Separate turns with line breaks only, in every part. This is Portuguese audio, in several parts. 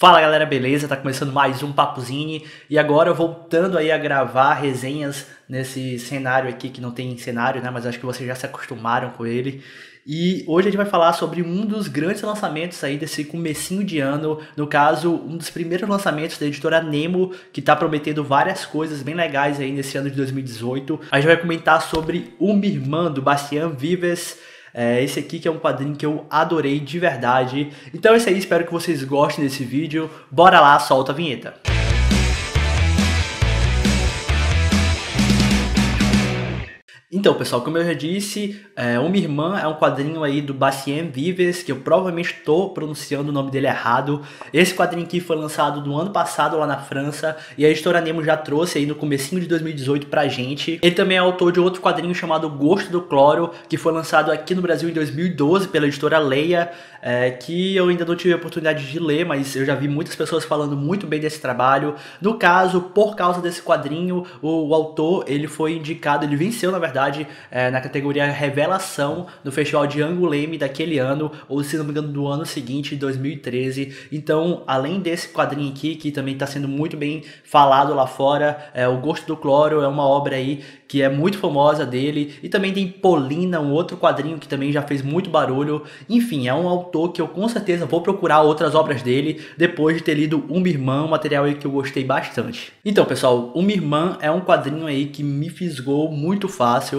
Fala galera, beleza? Tá começando mais um Papuzine e agora voltando aí a gravar resenhas nesse cenário aqui que não tem cenário, né? Mas acho que vocês já se acostumaram com ele. E hoje a gente vai falar sobre um dos grandes lançamentos aí desse comecinho de ano, no caso, um dos primeiros lançamentos da editora Nemo, que tá prometendo várias coisas bem legais aí nesse ano de 2018. A gente vai comentar sobre Uma Irmã, do Bastien Vives. Esse aqui que é um quadrinho que eu adorei de verdade. Então é isso aí, espero que vocês gostem desse vídeo. Bora lá, solta a vinheta. Então, pessoal, como eu já disse, Uma Irmã é um quadrinho aí do Bastien Vives, que eu provavelmente estou pronunciando o nome dele errado. Esse quadrinho aqui foi lançado no ano passado lá na França, e a editora Nemo já trouxe aí no comecinho de 2018 pra gente. Ele também é autor de outro quadrinho chamado Gosto do Cloro, que foi lançado aqui no Brasil em 2012 pela editora Leia, que eu ainda não tive a oportunidade de ler, mas eu já vi muitas pessoas falando muito bem desse trabalho. No caso, por causa desse quadrinho, o autor, ele foi indicado, ele venceu na verdade na categoria Revelação no Festival de Angoulême daquele ano, ou se não me engano do ano seguinte, 2013. Então, além desse quadrinho aqui, que também está sendo muito bem falado lá fora, O Gosto do Cloro é uma obra aí que é muito famosa dele, e também tem Polina, um outro quadrinho que também já fez muito barulho. Enfim, é um autor que eu com certeza vou procurar outras obras dele depois de ter lido Uma Irmã, um material aí que eu gostei bastante. Então, pessoal, Uma Irmã é um quadrinho aí que me fisgou muito fácil,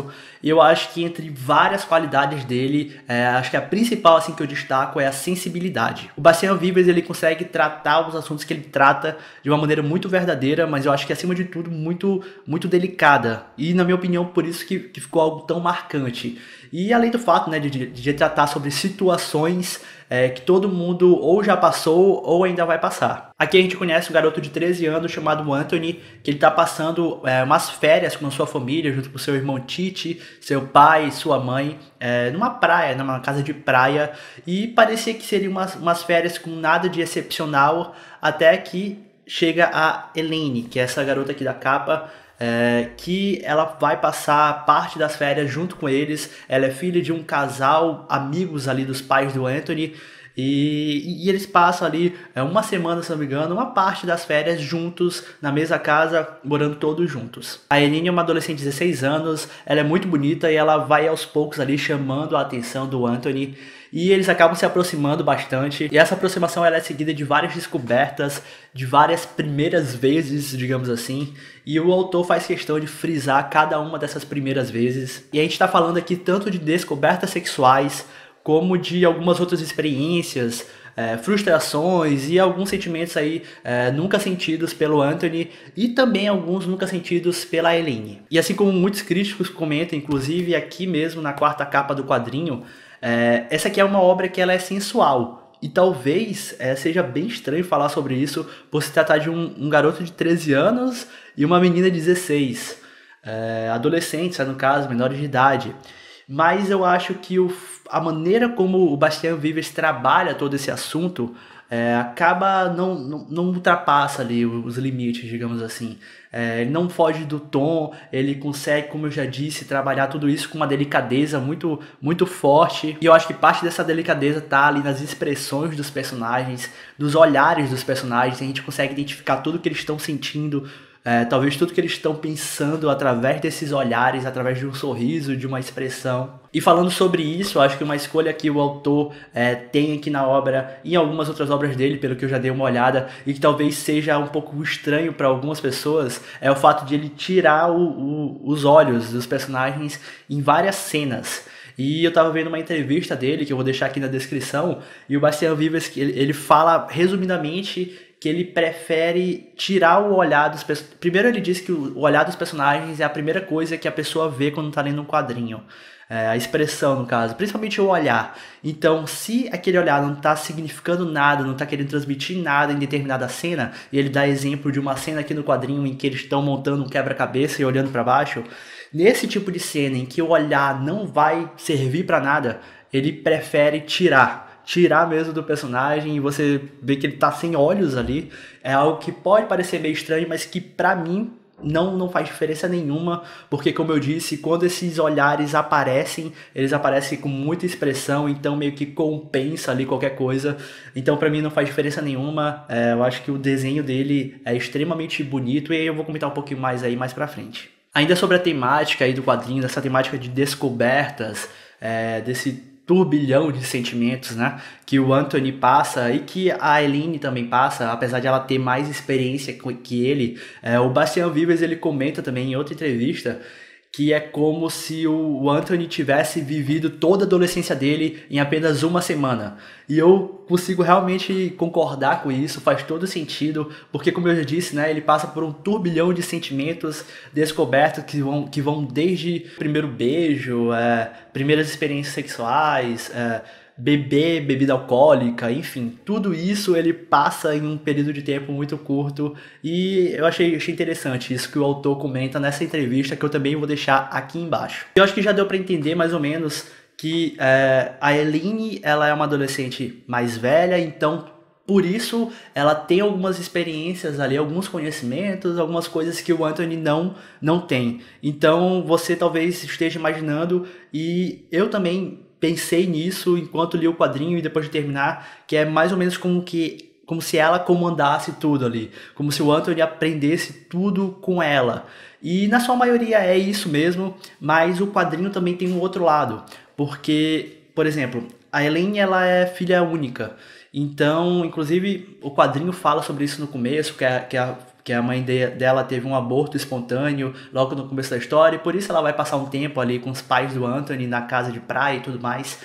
e eu acho que entre várias qualidades dele, acho que a principal assim que eu destaco é a sensibilidade. O Bastien Vives, ele consegue tratar os assuntos que ele trata de uma maneira muito verdadeira, mas eu acho que acima de tudo muito delicada, e na minha opinião por isso que ficou algo tão marcante. E além do fato, né, de tratar sobre situações que todo mundo ou já passou ou ainda vai passar. Aqui a gente conhece um garoto de 13 anos chamado Anthony, que ele tá passando umas férias com a sua família, junto com seu irmão Titi, seu pai e sua mãe, numa praia, numa casa de praia, e parecia que seriam umas férias com nada de excepcional, até que chega a Elaine, que é essa garota aqui da capa, que ela vai passar parte das férias junto com eles. Ela é filha de um casal, amigos ali dos pais do Anthony, e eles passam ali uma semana, se não me engano, uma parte das férias juntos, na mesma casa, morando todos juntos. A Elaine é uma adolescente de 16 anos, ela é muito bonita e ela vai aos poucos ali chamando a atenção do Anthony, e eles acabam se aproximando bastante, e essa aproximação ela é seguida de várias descobertas, de várias primeiras vezes, digamos assim, e o autor faz questão de frisar cada uma dessas primeiras vezes. E a gente está falando aqui tanto de descobertas sexuais, como de algumas outras experiências, frustrações e alguns sentimentos aí nunca sentidos pelo Anthony, e também alguns nunca sentidos pela Elaine. E assim como muitos críticos comentam, inclusive aqui mesmo na quarta capa do quadrinho, essa aqui é uma obra que ela é sensual. E talvez seja bem estranho falar sobre isso por se tratar de um garoto de 13 anos e uma menina de 16. Adolescentes, no caso, menores de idade. Mas eu acho que a maneira como o Bastien Vives trabalha todo esse assunto acaba não ultrapassa ali os limites, digamos assim. Ele não foge do tom, ele consegue, como eu já disse, trabalhar tudo isso com uma delicadeza muito, muito forte. E eu acho que parte dessa delicadeza tá ali nas expressões dos personagens, dos olhares dos personagens. A gente consegue identificar tudo que eles estão sentindo, talvez tudo que eles estão pensando através desses olhares, através de um sorriso, de uma expressão. E falando sobre isso, eu acho que uma escolha que o autor tem aqui na obra, e em algumas outras obras dele, pelo que eu já dei uma olhada, e que talvez seja um pouco estranho para algumas pessoas, é o fato de ele tirar os olhos dos personagens em várias cenas. E eu tava vendo uma entrevista dele, que eu vou deixar aqui na descrição, e o Bastien Vives, ele fala resumidamente que ele prefere tirar o olhar dos personagens. Primeiro ele diz que o olhar dos personagens é a primeira coisa que a pessoa vê quando tá lendo um quadrinho. A expressão, no caso, principalmente o olhar. Então, se aquele olhar não tá significando nada, não tá querendo transmitir nada em determinada cena, e ele dá exemplo de uma cena aqui no quadrinho em que eles estão montando um quebra-cabeça e olhando para baixo, nesse tipo de cena em que o olhar não vai servir para nada, ele prefere tirar mesmo do personagem, e você vê que ele tá sem olhos ali. É algo que pode parecer meio estranho, mas que pra mim não faz diferença nenhuma, porque como eu disse, quando esses olhares aparecem, eles aparecem com muita expressão, então meio que compensa ali qualquer coisa. Então pra mim não faz diferença nenhuma. Eu acho que o desenho dele é extremamente bonito, e aí eu vou comentar um pouquinho mais aí mais pra frente. Ainda sobre a temática aí do quadrinho, dessa temática de descobertas, desse turbilhão de sentimentos, né, que o Anthony passa e que a Eileen também passa, apesar de ela ter mais experiência que ele. O Bastian Vives, ele comenta também em outra entrevista que é como se o Anthony tivesse vivido toda a adolescência dele em apenas uma semana. E eu consigo realmente concordar com isso, faz todo sentido, porque como eu já disse, né, ele passa por um turbilhão de sentimentos descobertos que vão desde primeiro beijo, primeiras experiências sexuais, beber bebida alcoólica, enfim, tudo isso ele passa em um período de tempo muito curto, e eu achei interessante isso que o autor comenta nessa entrevista, que eu também vou deixar aqui embaixo. Eu acho que já deu para entender mais ou menos que a Eileen, ela é uma adolescente mais velha, então por isso ela tem algumas experiências ali, alguns conhecimentos, algumas coisas que o Anthony não tem. Então você talvez esteja imaginando, e eu também pensei nisso enquanto li o quadrinho e depois de terminar, que é mais ou menos como se ela comandasse tudo ali, como se o Anthony aprendesse tudo com ela. E na sua maioria é isso mesmo, mas o quadrinho também tem um outro lado, porque, por exemplo, a Eileen, ela é filha única. Então, inclusive, o quadrinho fala sobre isso no começo, que a mãe dela teve um aborto espontâneo logo no começo da história, e por isso ela vai passar um tempo ali com os pais do Anthony na casa de praia e tudo mais.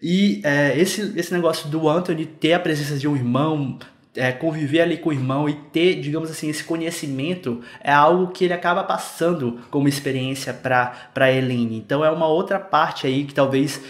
E esse negócio do Anthony ter a presença de um irmão, conviver ali com o irmão e ter, digamos assim, esse conhecimento, é algo que ele acaba passando como experiência para Eileen. Então é uma outra parte aí que talvez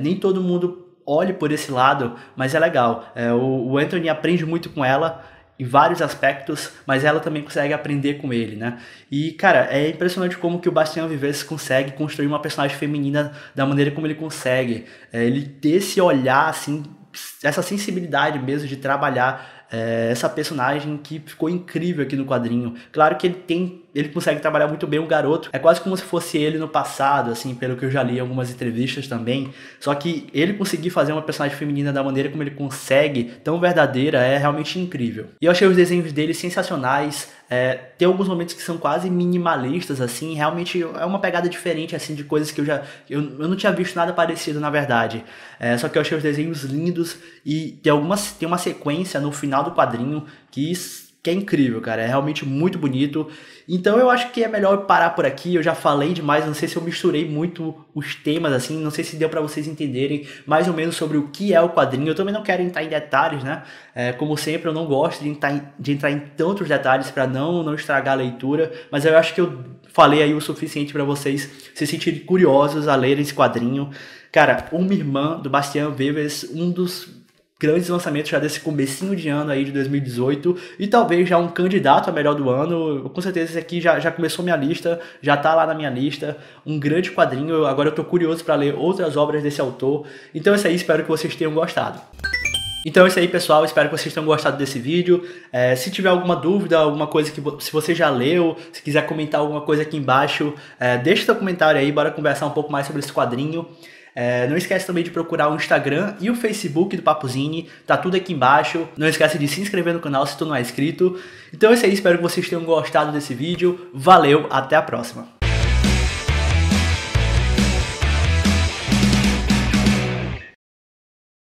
nem todo mundo olhe por esse lado, mas é legal. O Anthony aprende muito com ela em vários aspectos, mas ela também consegue aprender com ele, né? E, cara, é impressionante como que o Bastian Vives consegue construir uma personagem feminina da maneira como ele consegue. Ele ter esse olhar, assim, essa sensibilidade mesmo de trabalhar essa personagem que ficou incrível aqui no quadrinho. Claro que ele consegue trabalhar muito bem o garoto, é quase como se fosse ele no passado, assim, pelo que eu já li em algumas entrevistas também. Só que ele conseguir fazer uma personagem feminina da maneira como ele consegue, tão verdadeira, é realmente incrível. E eu achei os desenhos dele sensacionais. Tem alguns momentos que são quase minimalistas, assim, realmente é uma pegada diferente, assim, de coisas que eu não tinha visto nada parecido, na verdade. Só que eu achei os desenhos lindos, e tem uma sequência no final do quadrinho que é incrível, cara, é realmente muito bonito. Então eu acho que é melhor parar por aqui. Eu já falei demais, não sei se eu misturei muito os temas, assim, não sei se deu pra vocês entenderem mais ou menos sobre o que é o quadrinho. Eu também não quero entrar em detalhes, né, como sempre eu não gosto de entrar em tantos detalhes pra não estragar a leitura, mas eu acho que eu falei aí o suficiente pra vocês se sentirem curiosos a ler esse quadrinho. Cara, Uma Irmã, do Bastian Vives, um dos grandes lançamentos já desse comecinho de ano aí de 2018, e talvez já um candidato a melhor do ano. Com certeza esse aqui já começou minha lista, já tá lá na minha lista, um grande quadrinho. Agora eu tô curioso para ler outras obras desse autor. Então é isso aí, espero que vocês tenham gostado. Então é isso aí, pessoal, espero que vocês tenham gostado desse vídeo. Se tiver alguma dúvida, alguma coisa se você já leu, se quiser comentar alguma coisa aqui embaixo, deixa seu comentário aí, bora conversar um pouco mais sobre esse quadrinho. Não esquece também de procurar o Instagram e o Facebook do Papuzine, tá tudo aqui embaixo. Não esquece de se inscrever no canal se tu não é inscrito. Então é isso aí, espero que vocês tenham gostado desse vídeo. Valeu, até a próxima.